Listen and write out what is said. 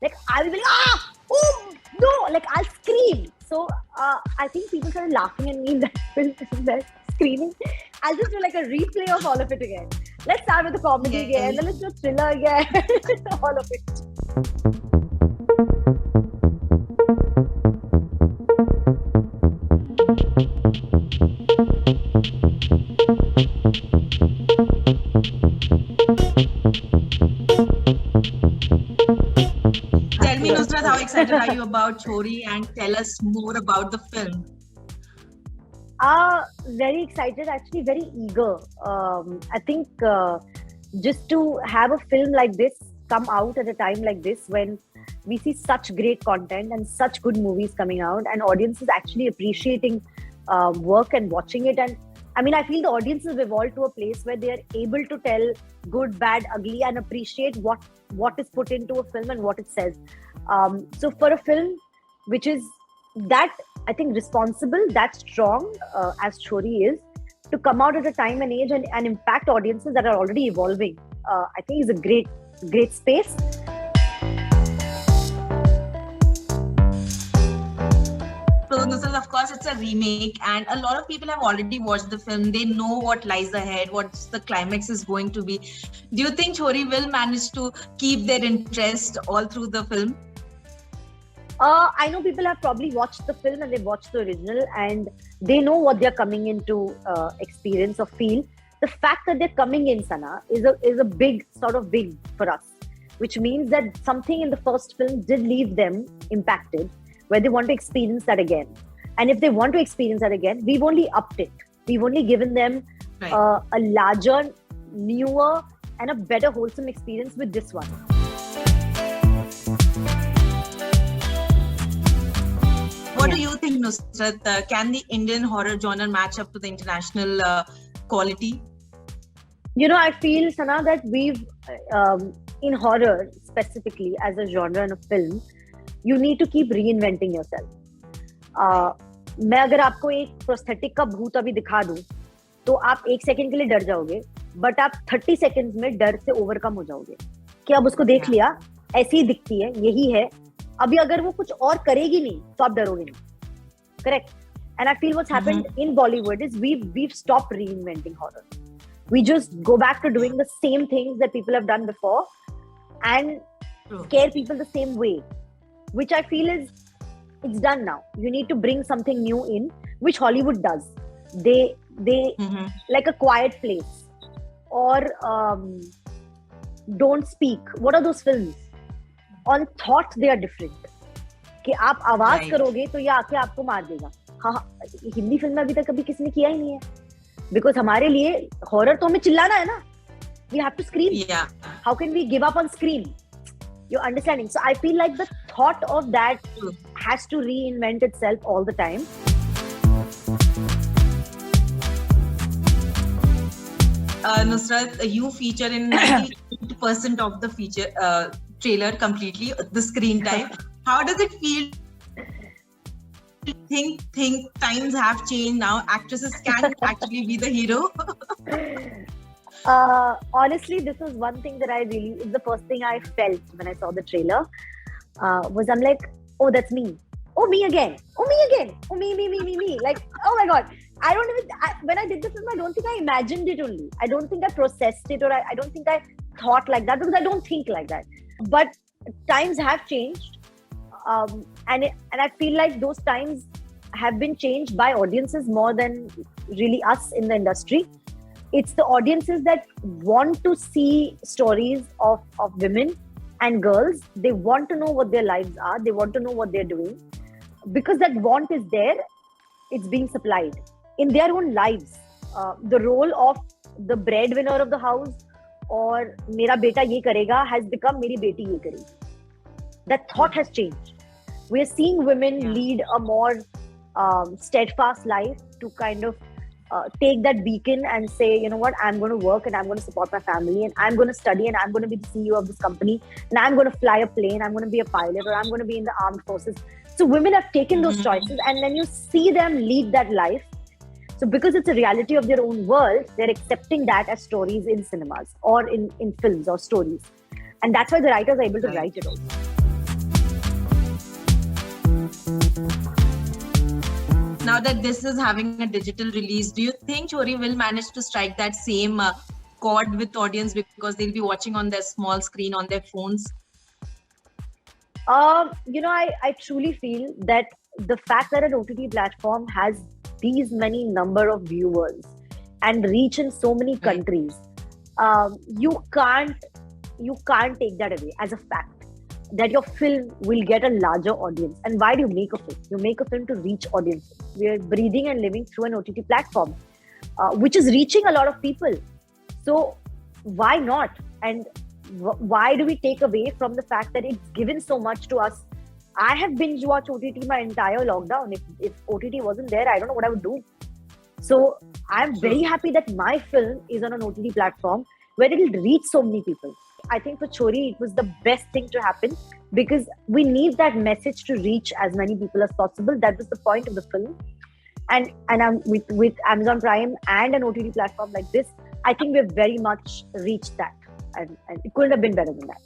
Like I'll be like, oh no, like I'll scream. So I think people started laughing at me in that film, that screaming. I'll just do like a replay of all of it again. Let's start with the comedy again, then let's do thriller again. All of it. Tell me, Nusrat, how excited are you about Chhori, and tell us more about the film. Very excited, actually very eager. I think just to have a film like this come out at a time like this, when we see such great content and such good movies coming out, and audiences actually appreciating work and watching it. And I mean, I feel the audiences have evolved to a place where they are able to tell good, bad, ugly, and appreciate what is put into a film and what it says. So for a film which is that, I think, responsible, that strong, as Chhori is, to come out at a time and age and impact audiences that are already evolving, I think is a great space. So, Nusrat, of course, it's a remake, and a lot of people have already watched the film. They know what lies ahead, what the climax is going to be. Do you think Chhori will manage to keep their interest all through the film? I know people have probably watched the film and they've watched the original, and they know what they're coming into experience or feel. The fact that they're coming in, Sana, is a big for us, which means that something in the first film did leave them impacted, where they want to experience that again. And if they want to experience that again, we've only upped it. We've only given them a larger, newer, and a better wholesome experience with this one. What do you think, Nusrat? Can the Indian horror genre match up to the international quality? You know, I feel, Sana, that we've, in horror specifically as a genre and a film, you need to keep reinventing yourself. मैं अगर आपको एक prosthetic का भूत अभी दिखा दूं, तो आप 1 सेकंड के लिए डर जाओगे, बट आप 30 सेकंड्स में डर से ओवरकम हो जाओगे कि अब उसको देख लिया, ऐसी ही दिखती है, यही है. अभी अगर वो कुछ और करेगी नहीं, तो आप डरोगे नहीं. Correct? And I feel what's happened in Bollywood is we've stopped reinventing horror. We just go back to doing the same things that people have done before and scare people the same way, which I feel is, it's done now. You need to bring something new in, which Hollywood does. They like A Quiet Place or Don't Speak. What are those films? On thought, they are different. कि आप आवाज करोगे तो ये आके आपको मार देगा. हाँ, हिंदी फिल्म में अभी तक कभी किसी ने किया ही नहीं है. Because हमारे लिए हॉरर तो हमें चिल्लाना है ना. We have to scream. Yeah. How can we give up on scream? You're understanding? So I feel like the thought of that has to reinvent itself all the time. Nusrat, you feature in 90% of the feature trailer completely, the screen time. How does it feel? Think times have changed now. Actresses can actually be the hero. Honestly, this was one thing that it's the first thing I felt when I saw the trailer. Was I'm like, oh, that's me. Oh, me again. Oh, me again. Oh, me. Like, oh my God. When I did the film, I don't think I imagined it only. I don't think I processed it, or I don't think I thought like that, because I don't think like that. But times have changed. And I feel like those times have been changed by audiences more than really us in the industry. It's the audiences that want to see stories of women and girls. They want to know what their lives are. They want to know what they're doing. Because that want is there, it's being supplied in their own lives. The role of the breadwinner of the house or mera beta ye karega has become meri beti ye karegi. That thought has changed. We're seeing women lead a more steadfast life to kind of take that beacon and say, you know what, I'm going to work and I'm going to support my family and I'm going to study and I'm going to be the CEO of this company and I'm going to fly a plane, I'm going to be a pilot, or I'm going to be in the armed forces. So women have taken those choices, and then you see them lead that life. So because it's a reality of their own world, they're accepting that as stories in cinemas or in films or stories. And that's why the writers are able to write it also. now that this is having a digital release, do you think Chori will manage to strike that same chord with audience because they'll be watching on their small screen on their phones? I truly feel that the fact that an OTT platform has these many number of viewers and reach in so many countries, you can't take that away as a fact that your film will get a larger audience. And why do you make a film? You make a film to reach audiences. We are breathing and living through an OTT platform, which is reaching a lot of people. So why not? And why do we take away from the fact that it's given so much to us? I have binge watched OTT my entire lockdown. If OTT wasn't there, I don't know what I would do. So I'm very happy that my film is on an OTT platform where it will reach so many people. I think for Chori, it was the best thing to happen because we need that message to reach as many people as possible. That was the point of the film. And with Amazon Prime and an OTT platform like this, I think we've very much reached that. And it couldn't have been better than that.